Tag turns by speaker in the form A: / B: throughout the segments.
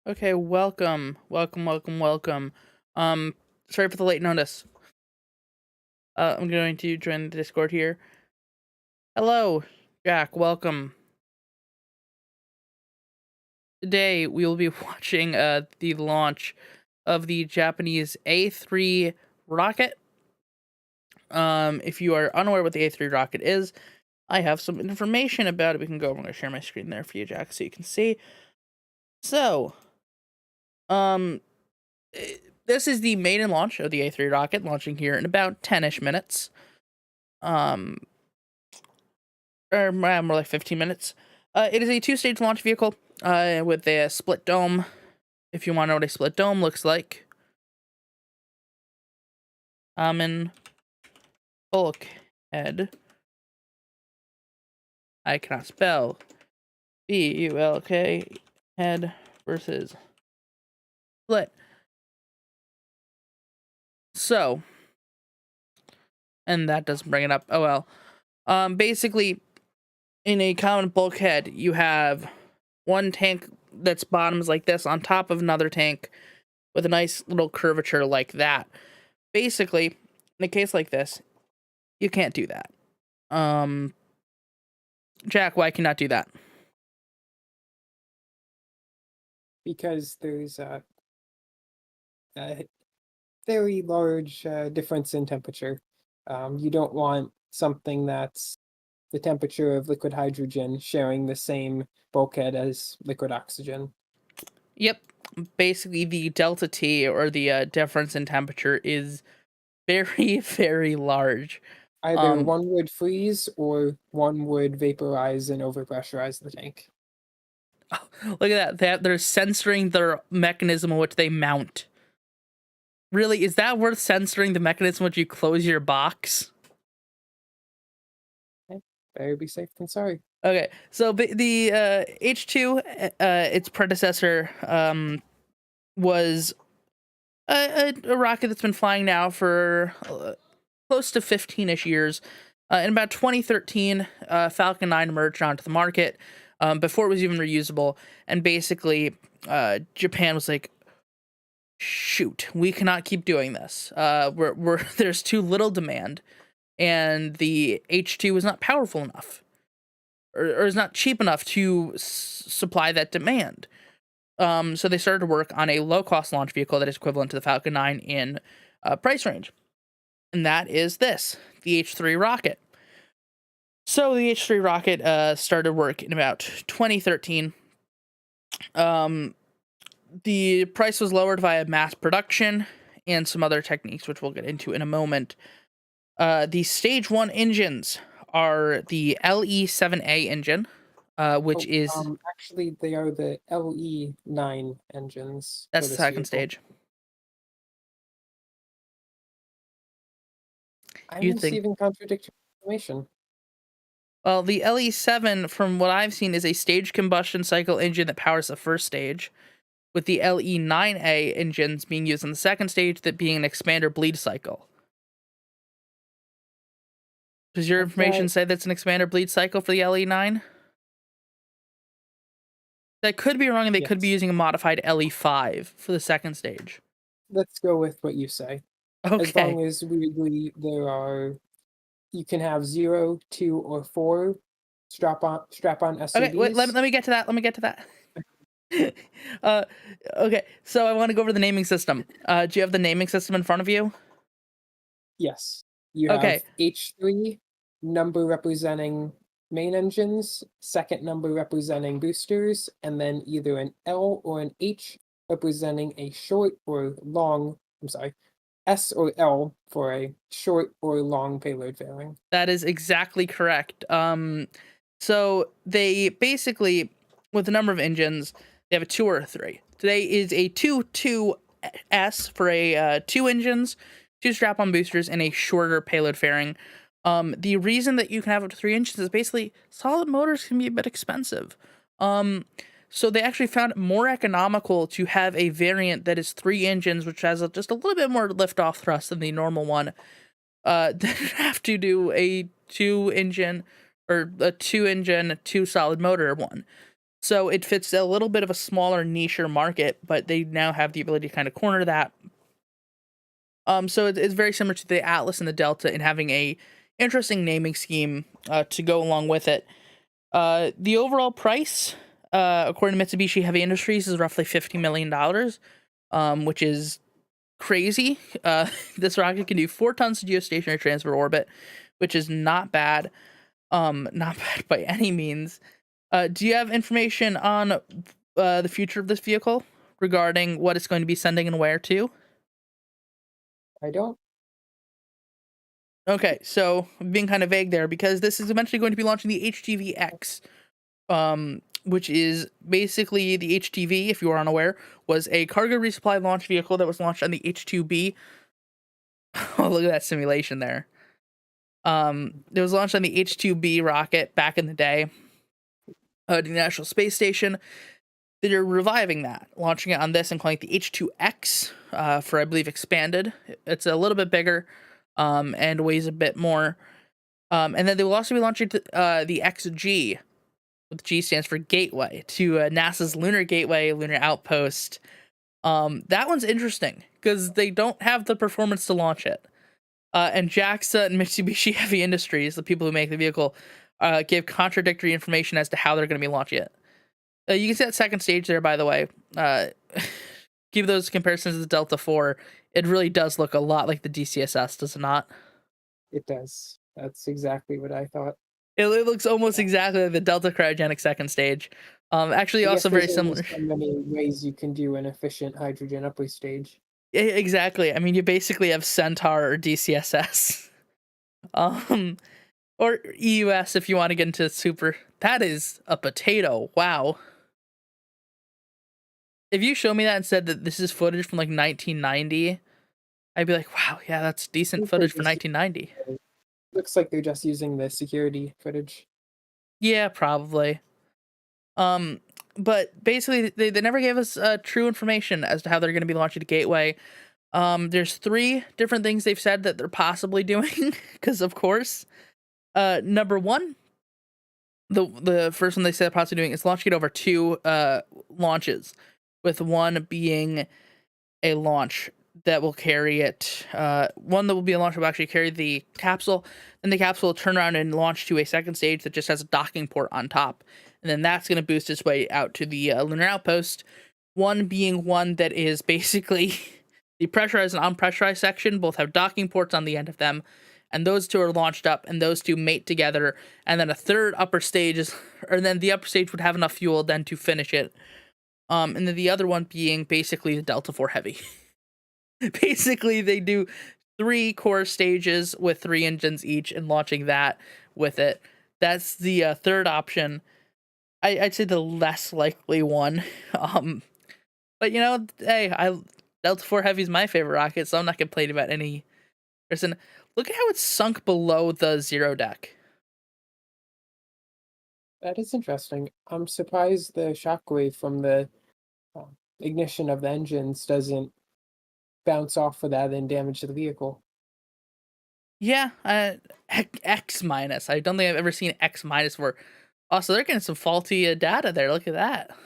A: Okay, welcome. Um, Sorry for the late notice. I'm going to join the Discord here. Hello, Jack. Welcome. Today we will be watching the launch of the Japanese A3 rocket. If you are unaware what the A3 rocket is, I have some information about it. We can go. I'm going to share my screen there for you, Jack, so you can see. So, um, this is the maiden launch of the A3 rocket, launching here in about 10-ish minutes. Um, or more like 15 minutes. It is a two-stage launch vehicle with a split dome. If you want to know what a split dome looks like, common bulkhead. I cannot spell. BULK head versus split. So, and that doesn't bring it up. Oh well. Basically, in a common bulkhead, you have one tank that's bottoms like this on top of another tank with a nice little curvature like that. Basically, in a case like this, you can't do that. Jack, why can you not do that?
B: Because there's a very large difference in temperature. You don't want something that's the temperature of liquid hydrogen sharing the same bulkhead as liquid oxygen.
A: Yep. Basically, the delta T, or the difference in temperature, is very, very large.
B: Either
A: Um,
B: one would freeze or one would vaporize and overpressurize the tank.
A: Look at that. They're censoring their mechanism in which they mount. Really, is that worth censoring the mechanism in which you close your box?
B: Okay. Better be safe than sorry.
A: Okay, so the H2, its predecessor, was a rocket that's been flying now for close to 15-ish years. In about 2013, Falcon 9 emerged onto the market before it was even reusable. And basically, Japan was like, shoot, we cannot keep doing this. There's too little demand, and the H2 is not powerful enough, or is not cheap enough to supply that demand. So they started to work on a low-cost launch vehicle that is equivalent to the Falcon 9 in price range. And that is this, the H3 rocket. So the H3 rocket started work in about 2013. The price was lowered via mass production and some other techniques, which we'll get into in a moment. The stage 1 engines are the LE7A engine, which is
B: Actually, they are the LE9 engines for
A: that's the
B: this
A: second
B: vehicle.
A: stage.
B: I'm
A: You think?
B: receiving contradictory information.
A: Well, the LE7, from what I've seen, is a staged combustion cycle engine that powers the first stage, with the LE9A engines being used in the second stage, that being an expander bleed cycle. Does your
B: I've got
A: information say that's an expander bleed cycle for the LE9? That could be wrong, and they could be
B: yes.
A: using a modified LE5 for the second stage.
B: Let's go with what you say. As
A: Okay.
B: long as we agree you can have 0, 2, or 4 strap-on
A: Okay, wait,
B: SOBs.
A: let me get to that. Let me get to that. uh, okay, so I want to go over the naming system. Do you have the naming system in front of you?
B: Yes. You have
A: Okay.
B: H3, number representing main engines, second number representing boosters, and then either an L or an H representing a short or long, I'm sorry, S or L for a short or long payload fairing.
A: That is exactly correct. So they basically, with the number of engines, they have a 2 or a 3. Today is a 2-2S for a 2 engines, 2 strap-on boosters, and a shorter payload fairing. The reason that you can have up to 3 engines is basically solid motors can be a bit expensive. So they actually found it more economical to have a variant that is 3 engines, which has just a little bit more lift-off thrust than the normal one, then have to do a 2 engine, or a 2 engine, 2 solid motor one. So it fits a little bit of a smaller niche market, but they now have the ability to kind of corner that. So it's very similar to the Atlas and the Delta in having a interesting naming scheme to go along with it. The overall price, according to Mitsubishi Heavy Industries, is roughly $50 million, which is crazy. This rocket can do 4 tons of geostationary transfer orbit, which is not bad. Not bad by any means. Do you have information on the future of this vehicle regarding what it's going to be sending and where to?
B: I don't.
A: Okay, so being kind of vague there because this is eventually going to be launching the HTV-X, which is basically the HTV, if you are unaware, was a cargo resupply launch vehicle that was launched on the H-2B. Oh, look at that simulation there. It was launched on the H-2B rocket back in the day, the National Space Station. They're reviving that, launching it on this and calling it the H-2X for, I believe, expanded. It's a little bit bigger and weighs a bit more. And then they will also be launching the XG, with G stands for Gateway, to NASA's Lunar Gateway, Lunar Outpost. That one's interesting because they don't have the performance to launch it. And JAXA and Mitsubishi Heavy Industries, the people who make the vehicle, give contradictory information as to how they're going to be launching it. You can see that second stage there, by the way. Give those comparisons to the Delta 4. It really does look a lot like the DCSS, does it not?
B: It does. That's exactly what I thought.
A: It looks almost exactly like the Delta cryogenic second stage. Actually,
B: I guess
A: also very
B: there's only
A: similar.
B: so many ways you can do an efficient hydrogen upper stage.
A: Exactly. I mean, you basically have Centaur or DCSS. um, or EUS if you want to get into super. That is a potato. Wow. If you show me that and said that this is footage from like 1990, I'd be like, wow, yeah, that's decent
B: think they're
A: footage for
B: just
A: 1990.
B: looks like they're just using the security footage.
A: Yeah, probably. Um, but basically, they never gave us true information as to how they're going to be launching the Gateway. There's 3 different things they've said that they're possibly doing, because of course, number one, the first one they said possibly doing is launching it over 2 launches, with one being a launch that will carry it. One that will be a launch that will actually carry the capsule. Then the capsule will turn around and launch to a second stage that just has a docking port on top. And then that's going to boost its way out to the lunar outpost. One being one that is basically the pressurized and unpressurized section both have docking ports on the end of them. And those 2 are launched up, and those 2 mate together. And then a third upper stage is, or then the upper stage would have enough fuel then to finish it. And then the other one being basically the Delta 4 Heavy. Basically, they do 3 core stages with 3 engines each and launching that with it. That's the third option. I'd say the less likely one. But you know, hey, Delta 4 Heavy is my favorite rocket, so I'm not complaining about any person. Look at how it's sunk below the 0 deck.
B: That is interesting. I'm surprised the shockwave from the uh, ignition of the engines doesn't bounce off of that and damage the vehicle.
A: Yeah, X minus. I don't think I've ever seen X minus before. Also, they're getting some faulty data there. Look at that.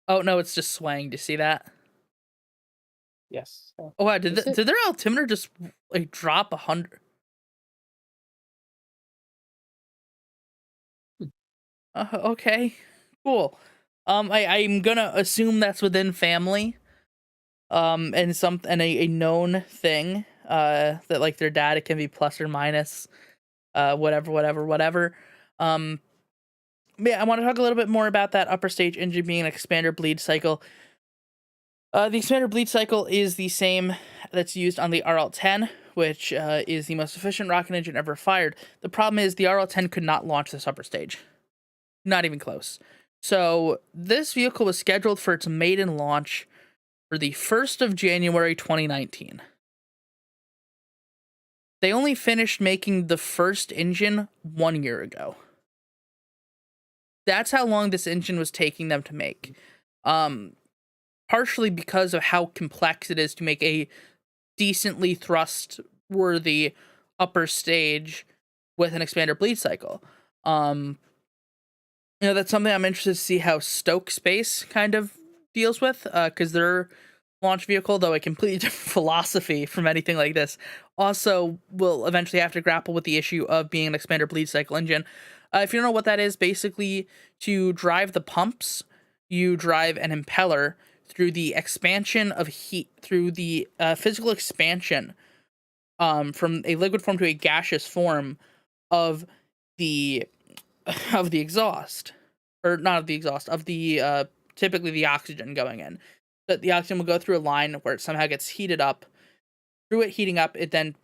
A: Oh no, it's just swaying. Do you see that?
B: Yes.
A: Oh wow,
B: Is it?
A: did their altimeter just like drop 100? Okay, cool. I'm gonna assume that's within family. And a known thing. That like their data can be plus or minus. Whatever. Um, yeah, I want to talk a little bit more about that upper stage engine being an expander bleed cycle. The expander bleed cycle is the same that's used on the RL-10, which is the most efficient rocket engine ever fired. The problem is the RL-10 could not launch this upper stage. Not even close. So this vehicle was scheduled for its maiden launch for the 1st of January 2019. They only finished making the first engine 1 year ago. That's how long this engine was taking them to make. Partially because of how complex it is to make a decently thrust-worthy upper stage with an expander bleed cycle. And That's something I'm interested to see how Stoke Space kind of deals with, because their launch vehicle, though a completely different philosophy from anything like this, also will eventually have to grapple with the issue of being an expander bleed cycle engine. If you don't know what that is, basically to drive the pumps, you drive an impeller through the expansion of heat, through the physical expansion from a liquid form to a gaseous form of the of the exhaust, or not of the exhaust, of the typically the oxygen going in. But the oxygen will go through a line where it somehow gets heated up. Through it heating up, it then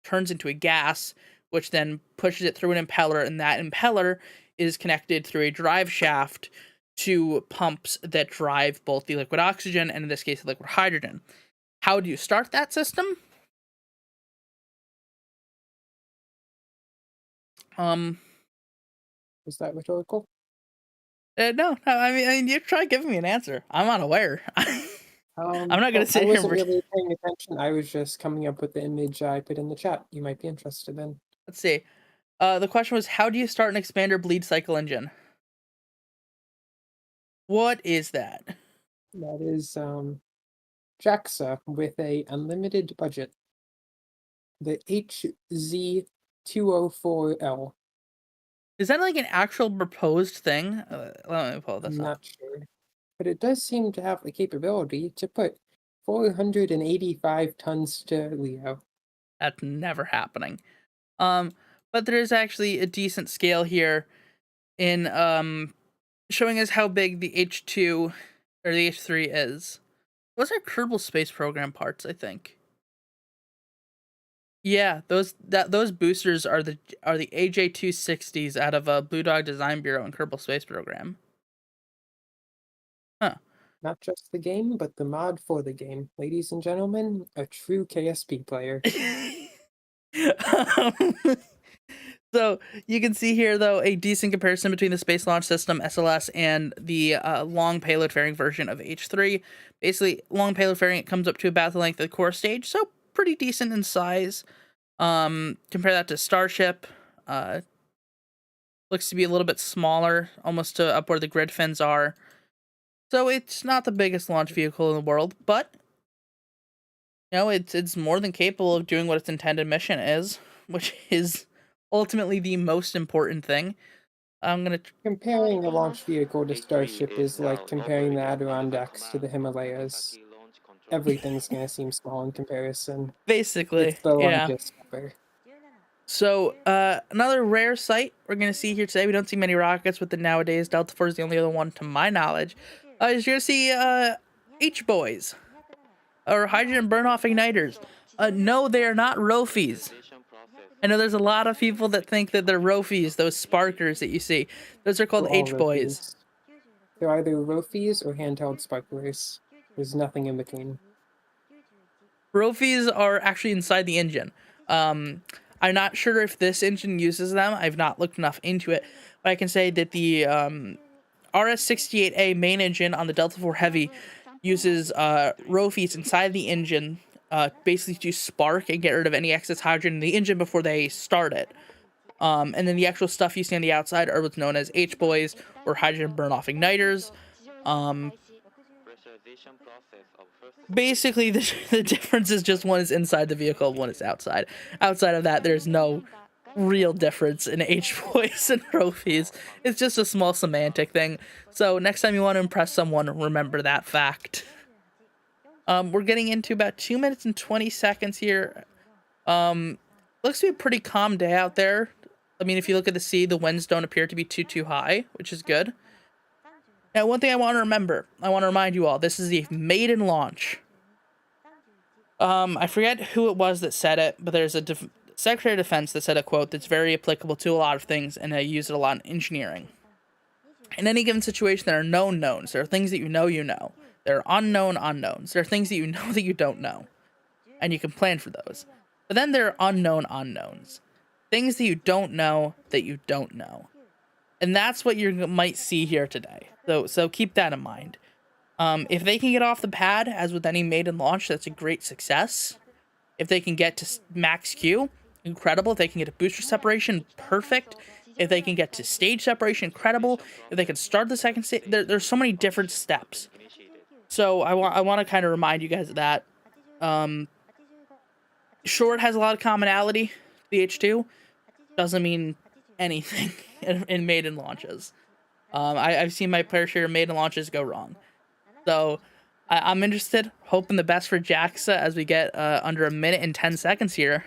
A: turns into a gas, which then pushes it through an impeller, and that impeller is connected through a drive shaft to pumps that drive both the liquid oxygen and, in this case, the liquid hydrogen. How do you start that system?
B: Is that rhetorical?
A: No. I mean, you try giving me an answer. I'm unaware. I'm not gonna
B: Well, I
A: sit here
B: wasn't
A: and
B: really paying attention. I was just coming up with the image I put in the chat. You might be interested in.
A: let's see. The question was, how do you start an expander bleed cycle engine? What is that?
B: That is jaxa with a unlimited budget. The HZ204L.
A: Is that like an actual proposed thing? Let me pull this up.
B: Not sure. But it does seem to have the capability to put 485 tons to Leo.
A: That's never happening. But there is actually a decent scale here in showing us how big the H2 or the H3 is. Those are Kerbal Space Program parts, I think. Yeah, those boosters are the AJ260s out of Blue Dog Design Bureau and Kerbal Space Program. Huh.
B: Not just the game, but the mod for the game. Ladies and gentlemen, a true KSP player.
A: So you can see here, though, a decent comparison between the Space Launch System SLS and the long payload fairing version of H3. Basically, long payload fairing, it comes up to about the length of the core stage, so pretty decent in size. Compare that to Starship. Looks to be a little bit smaller, almost to up where the grid fins are. So it's not the biggest launch vehicle in the world, but it's more than capable of doing what its intended mission is, which is ultimately the most important thing. I'm gonna
B: Comparing a launch vehicle to Starship is like comparing the Adirondacks to the Himalayas. Everything's gonna seem small in comparison.
A: basically,
B: It's the
A: yeah.
B: largest ever.
A: So another rare sight we're gonna see here today. We don't see many rockets, but nowadays Delta 4 is the only other one to my knowledge. Is you're gonna see H-boys or hydrogen burn-off igniters. No, they are not Rofies. I know there's a lot of people that think that they're Rofies, those sparkers that you see. Those are called
B: They're all
A: H-boys.
B: Rofies. They're either Rofies or handheld sparklers. There's nothing in between.
A: Rofies are actually inside the engine. I'm not sure if this engine uses them. I've not looked enough into it, but I can say that the RS-68A main engine on the Delta IV Heavy uses Rofies inside the engine, basically to spark and get rid of any excess hydrogen in the engine before they start it. And then the actual stuff you see on the outside are what's known as H-boys or hydrogen burn-off igniters. Basically, the difference is just one is inside the vehicle, one is outside. Outside of that, there's no real difference in H-boys and Rofies. It's just a small semantic thing. So next time you want to impress someone, remember that fact. We're getting into about 2 minutes and 20 seconds here. Looks to be a pretty calm day out there. I mean, if you look at the sea, the winds don't appear to be too high, which is good. Now, one thing I want to remind you all, this is the maiden launch. I forget who it was that said it, but there's a Secretary of Defense that said a quote that's very applicable to a lot of things, and I use it a lot in engineering. In any given situation, there are known knowns. There are things that you know. There are unknown unknowns. There are things that you know that you don't know, and you can plan for those. But then there are unknown unknowns. Things that you don't know that you don't know. And that's what you might see here today. So keep that in mind. If they can get off the pad, as with any maiden launch, that's a great success. If they can get to max Q, incredible. If they can get a booster separation, perfect. If they can get to stage separation, incredible. If they can start the second stage, there's so many different steps. So I want to kind of remind you guys of that. Short has a lot of commonality. The H2 doesn't mean anything in maiden launches. I've seen my fair share of maiden launches go wrong. So I'm interested, hoping the best for Jaxa as we get under a minute and 10 seconds here.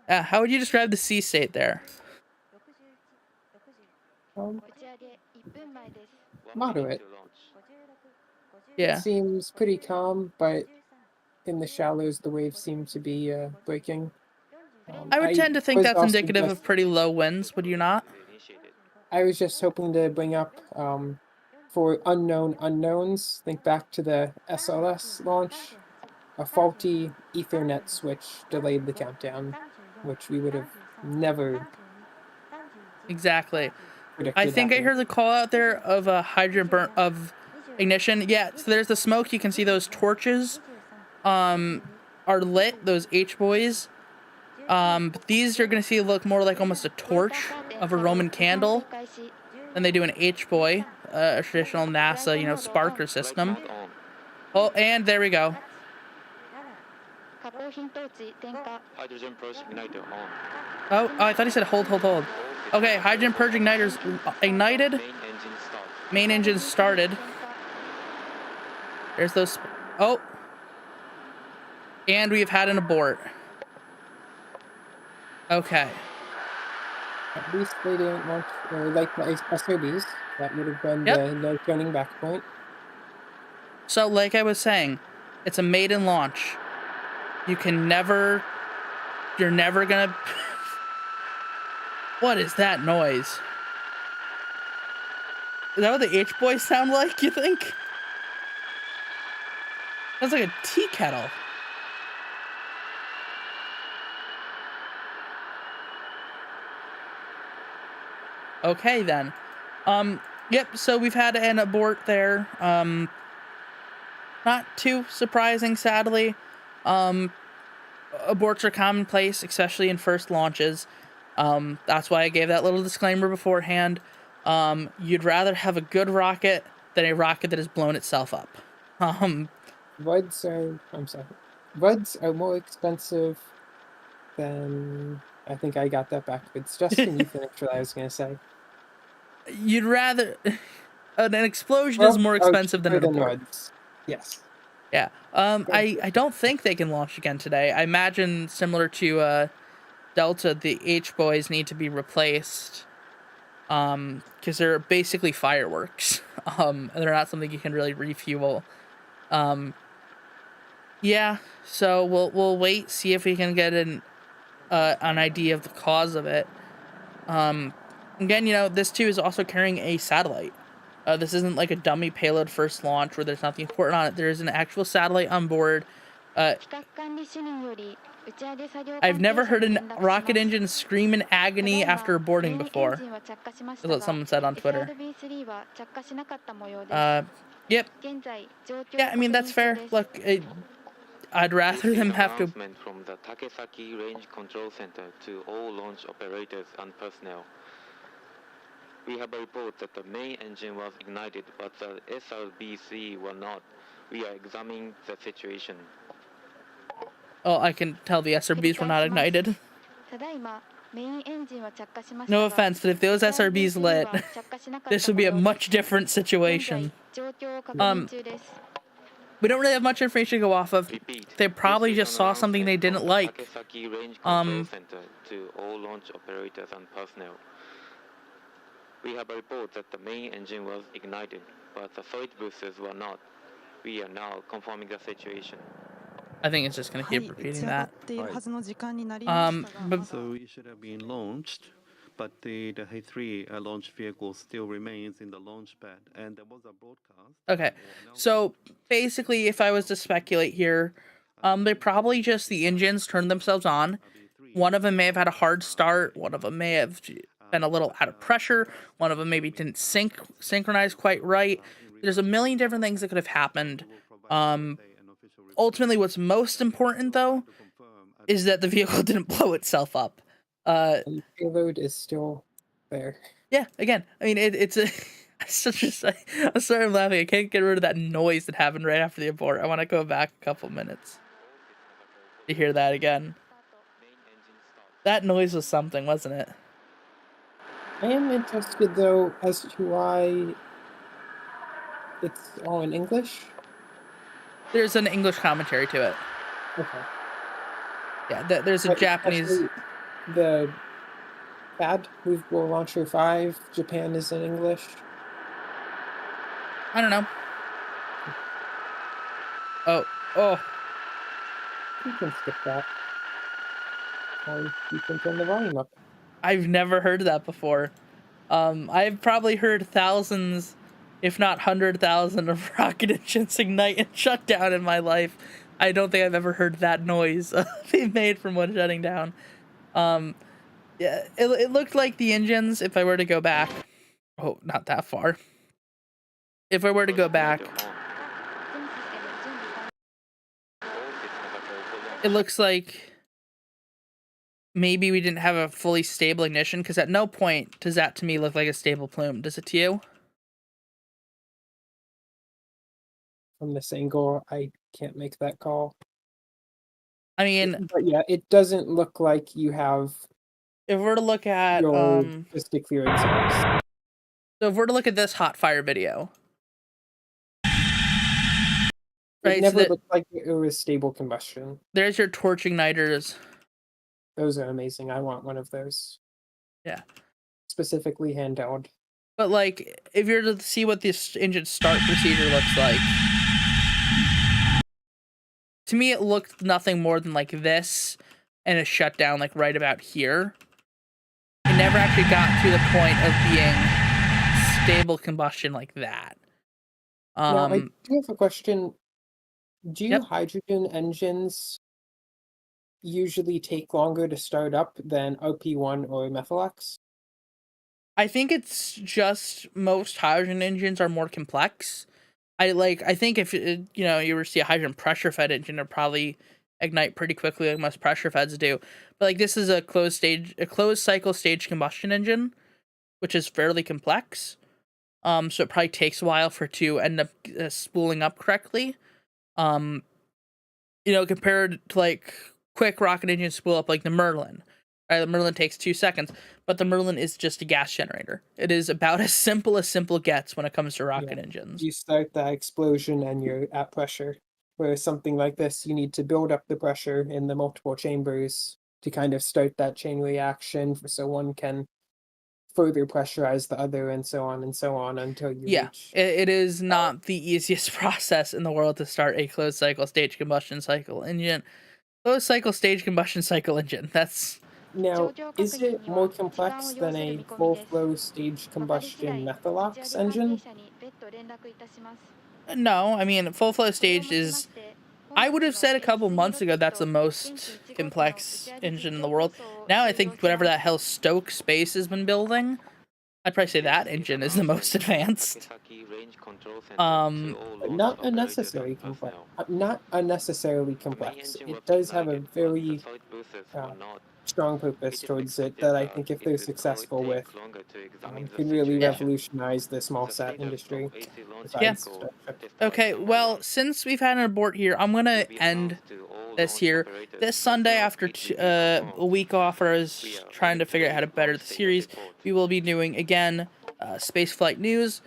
A: How would you describe the sea state there?
B: Moderate.
A: Yeah.
B: It seems pretty calm, but in the shallows, the waves seem to be breaking.
A: I would tend to think
B: was
A: that's
B: also
A: indicative
B: just-
A: of pretty low winds, would you not?
B: I was just hoping to bring up for unknown unknowns, think back to the SLS launch. A faulty Ethernet switch delayed the countdown, which we would have never
A: Exactly.
B: predicted.
A: I think I
B: happening.
A: heard the call out there of a hydrant burn of ignition. Yeah, so there's the smoke. You can see those torches are lit, those H-boys. But these you're gonna see look more like almost a torch of a Roman candle than they do an H-boy, a traditional NASA, sparker system. Oh, and there we go.
C: Hydrogen purge igniter on.
A: Oh, I thought he said hold. Okay, hydrogen purge igniters ignited.
C: Main engine start.
A: Main engine started. There's those. Oh. And we've had an abort. Okay.
B: At least they didn't launch, or like the SRBs. That would have been the no turning back point.
A: So, like I was saying, it's a maiden launch. You're never gonna... What is that noise? Is that what the H-boys sound like, you think? Sounds like a tea kettle. Okay, then. Yep, so we've had an abort there. Not too surprising, sadly. Aborts are commonplace, especially in first launches. That's why I gave that little disclaimer beforehand. You'd rather have a good rocket than a rocket that has blown itself up.
B: VUDs are more expensive than... I think I got that backwards. Justin, you finished what I was going to say.
A: You'd rather... An explosion is more expensive than an abort.
B: VUDs. Yes.
A: Yeah. I don't think they can launch again today. I imagine similar to Delta, the H-boys need to be replaced. Because they're basically fireworks. They're not something you can really refuel. Yeah, so we'll wait, see if we can get an idea of the cause of it. Again, this too is also carrying a satellite. This isn't like a dummy payload first launch where there's nothing important on it. There is an actual satellite on board. I've never heard a rocket engine scream in agony after aborting before. That's what someone said on Twitter. Yep. Yeah, I mean, that's fair. Look, I'd rather them have to...
C: From the Takesaki Range Control Center to all launch operators and personnel. We have a report that the main engine was ignited, but the SRBC were not. We are examining the situation.
A: Oh, I can tell the SRBs were not ignited. No offense, but if those SRBs lit, this would be a much different situation. We don't really have much information to go off of. They probably just saw something they didn't like.
C: To all launch operators and personnel. We have a report that the main engine was ignited, but the solid boosters were not. We are now confirming the situation.
A: I think it's just going to keep repeating that. But
D: So it should have been launched, but the H3 launch vehicle still remains in the launch pad, and there was a broadcast.
A: okay, so basically, if I was to speculate here, they probably just, the engines turned themselves on. One of them may have had a hard start. One of them may have been a little out of pressure. One of them maybe didn't synchronize quite right. There's a million different things that could have happened. Ultimately, what's most important, though, is that the vehicle didn't blow itself up.
B: And payload is still there.
A: Yeah, again, I mean, it's a. I'm sorry I'm laughing. I can't get rid of that noise that happened right after the abort. I want to go back a couple minutes to hear that again. That noise was something, wasn't it?
B: I am interested though as to why it's all in English.
A: There's an English commentary to it.
B: Okay.
A: Yeah, there's a
B: But
A: Japanese.
B: especially the Bad Movable Launcher 5, Japan is in English.
A: I don't know. Oh,
B: You can skip that. You can turn the volume up.
A: I've never heard that before. I've probably heard thousands, if not 100,000 of rocket engines ignite and shut down in my life. I don't think I've ever heard that noise being made from one shutting down. Yeah, it looked like the engines, if I were to go back. Oh, not that far. If I were to go back, it looks like maybe we didn't have a fully stable ignition, because at no point does that to me look like a stable plume. Does it to you?
B: From this angle, I can't make that call.
A: I mean,
B: But yeah, it doesn't look like you have
A: if we're to look at
B: your just a clear exhaust.
A: so if we're to look at this hot fire video, right?
B: It never looked like it was stable combustion.
A: There's your torch igniters.
B: Those are amazing. I want one of those.
A: Yeah.
B: Specifically handheld.
A: But like, if you're to see what this engine start procedure looks like, to me it looked nothing more than like this and a shutdown like right about here. It never actually got to the point of being stable combustion like that.
B: Now, I do have a question. Do
A: Yep.
B: hydrogen engines usually take longer to start up than RP1 or Methylex?
A: I think it's just most hydrogen engines are more complex. I think if you were to see a hydrogen pressure fed engine, it'd probably ignite pretty quickly like most pressure feds do. But like this is a closed cycle stage combustion engine, which is fairly complex. So it probably takes a while for it to end up spooling up correctly. Compared to like quick rocket engine spool up like the Merlin. Right, the Merlin takes 2 seconds, but the Merlin is just a gas generator. It is about as simple gets when it comes to rocket engines.
B: You start that explosion and you're at pressure. Whereas something like this, you need to build up the pressure in the multiple chambers to kind of start that chain reaction so one can further pressurize the other and so on until you reach.
A: It is not the easiest process in the world to start a closed cycle stage combustion cycle engine. Closed cycle stage combustion cycle engine. That's...
B: Now, is it more complex than a full flow stage combustion Methylex engine?
A: No, I mean, full flow stage is... I would have said a couple months ago that's the most complex engine in the world. Now I think whatever that hell Stoke Space has been building, I'd probably say that engine is the most advanced.
B: Not unnecessarily complex. Not unnecessarily complex. It does have a very strong purpose towards it that I think if they're successful with, could really revolutionize the small sat industry.
A: Okay, well, since we've had an abort here, I'm gonna end this here. This Sunday, after a week off, where I was trying to figure out how to better the series, we will be doing again spaceflight news,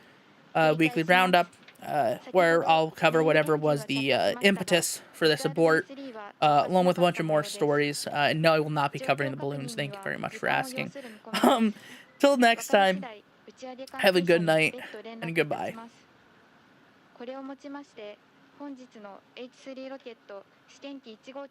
A: weekly roundup, where I'll cover whatever was the impetus for this abort, along with a bunch of more stories. And no, I will not be covering the balloons. Thank you very much for asking. Till next time, have a good night and goodbye. これをもちまして本日の H3 ロケット試験機1号機